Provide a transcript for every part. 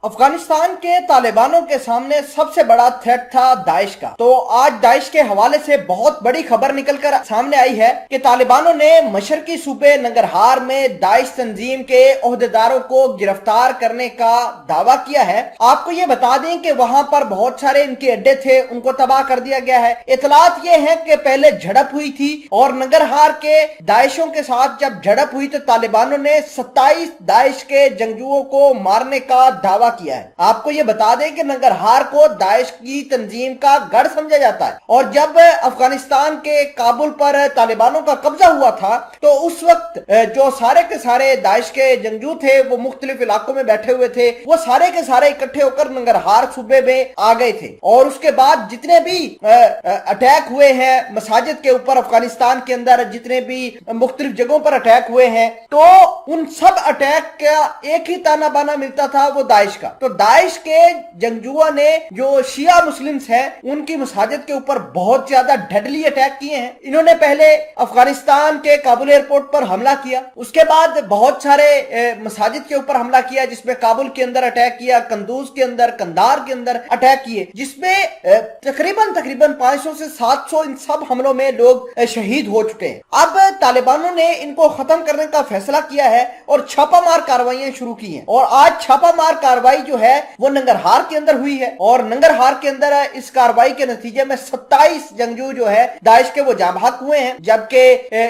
अफगानिस्तान के तालिबानों के सामने सबसे बड़ा थ्रेट था दाइश का। तो आज दाइश के हवाले से बहुत बड़ी खबर निकलकर सामने आई है कि तालिबानों ने मशरकी सूबे नंगरहार में दाइश तंजीम के ओहदेदारों को गिरफ्तार करने का दावा किया है। आपको ये बता दें कि वहां पर बहुत सारे इनके अड्डे थे, उनको तबाह कर दिया गया है। इतलात ये है कि पहले झड़प हुई थी और नंगरहार के दाइशों के साथ जब झड़प हुई तो तालिबानों ने 27 दाइश के जंगजुओं को मारने का दावा किया है। आपको यह बता दें कि नंगरहार को दाइश की तंजीम का गढ़ समझा जाता है और जब अफगानिस्तान के काबुल पर तालिबानों का कब्जा हुआ था तो उस वक्त जो सारे के सारे दाइश के जंगजू थे वो मुख्तलिफ इलाकों में बैठे हुए थे, वो सारे के सारे इकट्ठे होकर नंगरहार सूबे में आ गए थे। और उसके बाद जितने भी अटैक हुए हैं मसाजिद के ऊपर अफगानिस्तान के अंदर, जितने भी मुख्तलिफ जगहों पर अटैक हुए हैं, तो उन सब अटैक का एक ही ताना बाना मिलता था, वो दाइश का। तो दाइश के जंगजुओं ने जो शिया मुस्लिम्स हैं उनकी मसाजिद के ऊपर बहुत ज्यादा डेडली अटैक किए हैं। इन्होंने पहले अफगानिस्तान के काबुल एयरपोर्ट पर हमला किया, उसके बाद बहुत सारे मसाजिद के ऊपर हमला किया, जिसमें काबुल के अंदर अटैक किया, कंदूज के अंदर, कंधार के अंदर अटैक किए, जिसमें तकरीबन 500 से 700 इन सब हमलों में लोग शहीद हो चुके हैं। अब तालिबानों ने इनको खत्म करने का फैसला किया है और छापामार कार्रवाइयां शुरू की हैं। और आज छापामार कार्रवाई जो है वो नंगरहार के अंदर हुई है और नंगरहार के अंदर इस कार्रवाई के नतीजे में 27 जंगजू जो है दाइश के वो जाबाज हुए हैं, जबकि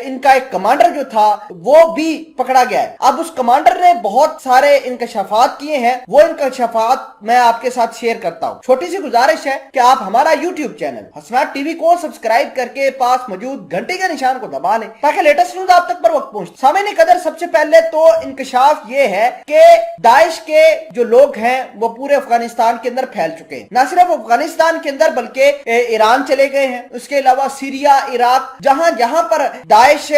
इनका एक कमांडर जो था वो भी पकड़ा गया है। अब उस कमांडर ने बहुत सारे इंकशाफात किए हैं, वो इंकशाफात मैं आपके साथ शेयर करता हूं। छोटी सी गुजारिश है कि आप हमारा यूट्यूब चैनल हसनात टीवी को सब्सक्राइब करके पास मौजूद घंटे के निशान को दबा लें ताकि लेटेस्ट न्यूज आप तक पर वक्त पहुंचे। सामने कदर सबसे पहले तो इंकशाफ ये है कि दाइश के जो लोग हैं वो पूरे अफगानिस्तान के अंदर फैल चुके हैं। न सिर्फ अफगानिस्तान के अंदर बल्कि ईरान चले गए हैं, उसके अलावा सीरिया, इराक, जहां जहां पर दाइश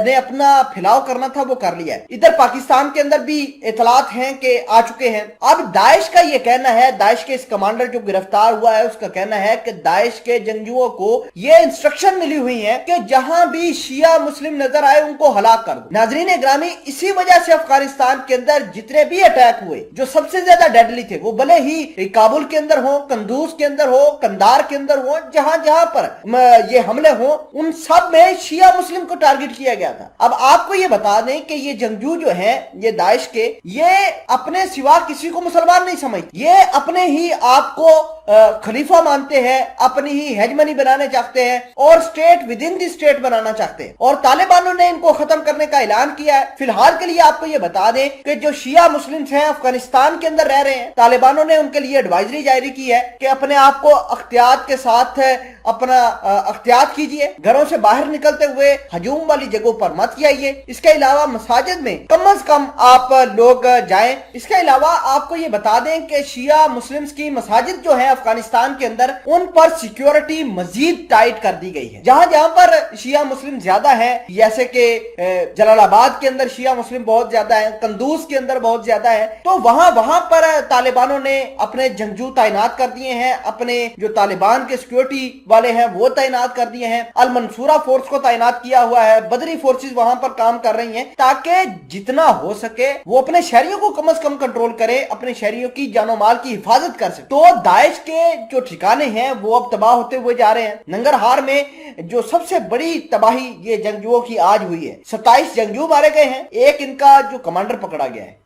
ने अपना फैलाव करना था वो कर लिया है। इधर पाकिस्तान के अंदर भी इतलात हैं कि आ चुके हैं। अब दाइश का ये कहना है, दाइश के इस कमांडर जो गिरफ्तार हुआ है उसका कहना है कि दाइश के जंगजुओं को ये इंस्ट्रक्शन मिली हुई है कि जहां भी शिया मुस्लिम नजर आए उनको हलाक कर दो। नाजरीन ग्रामी, इसी वजह से अफगानिस्तान के अंदर जितने भी अटैक हुए जो सबसे ज्यादा डेडली थे, वो भले ही काबुल के अंदर हो, कंदूज के अंदर हो, कंधार के अंदर हो, जहां जहां पर ये हमले हो उन सब में शिया मुस्लिम को टारगेट किया गया था। अब आपको ये बता दें कि ये जंगजू जो हैं ये दाइश के, ये अपने सिवा किसी को मुसलमान नहीं समझते, ये अपने ही आपको खलीफा मानते हैं, अपनी ही हेजमनी बनाने चाहते हैं और state within the state बनाना चाहते हैं। और तालिबानों ने इनको खत्म करने का ऐलान किया है। फिलहाल के लिए आपको ये बता दें कि जो शिया मुस्लिम्स हैं अफगानिस्तान के अंदर रह रहे हैं, तालिबानों ने उनके लिए एडवाइजरी जारी की है कि अपने आप को अख्तियात के साथ अपना अख्तियात कीजिए, घरों से बाहर निकलते हुए हजूम वाली जगहों पर मत जाइए। इसके अलावा मसाजिद में कम से कम आप लोग जाएं। इसके अलावा आपको ये बता दें कि शिया मुस्लिम्स की मसाजिद जो है अफगानिस्तान के अंदर, उन पर सिक्योरिटी मजीद टाइट कर दी गई है। जहां जहां पर शिया मुस्लिम ज्यादा है, जैसे कि जलालाबाद के अंदर शिया मुस्लिम बहुत ज्यादा है, कंदूज के अंदर बहुत ज्यादा है, तो वहां पर तालिबानों ने अपने जंगजू तैनात कर दिए हैं, अपने जो तालिबान के सिक्योरिटी वाले हैं वो तैनात कर दिए हैं। अल मंसूरा फोर्स को तैनात किया हुआ है, बदरी फोर्सेस वहां पर काम कर रही हैं ताकि जितना हो सके वो अपने शहरियों को कम से कम कंट्रोल करे, अपने शहरियों की जानो माल की हिफाजत कर सके। तो दाइश के जो ठिकाने हैं वो अब तबाह होते हुए जा रहे हैं। नंगरहार में जो सबसे बड़ी तबाही ये जंगजुओं की आज हुई है, 27 जंगजू मारे गए हैं, एक इनका जो कमांडर पकड़ा गया है।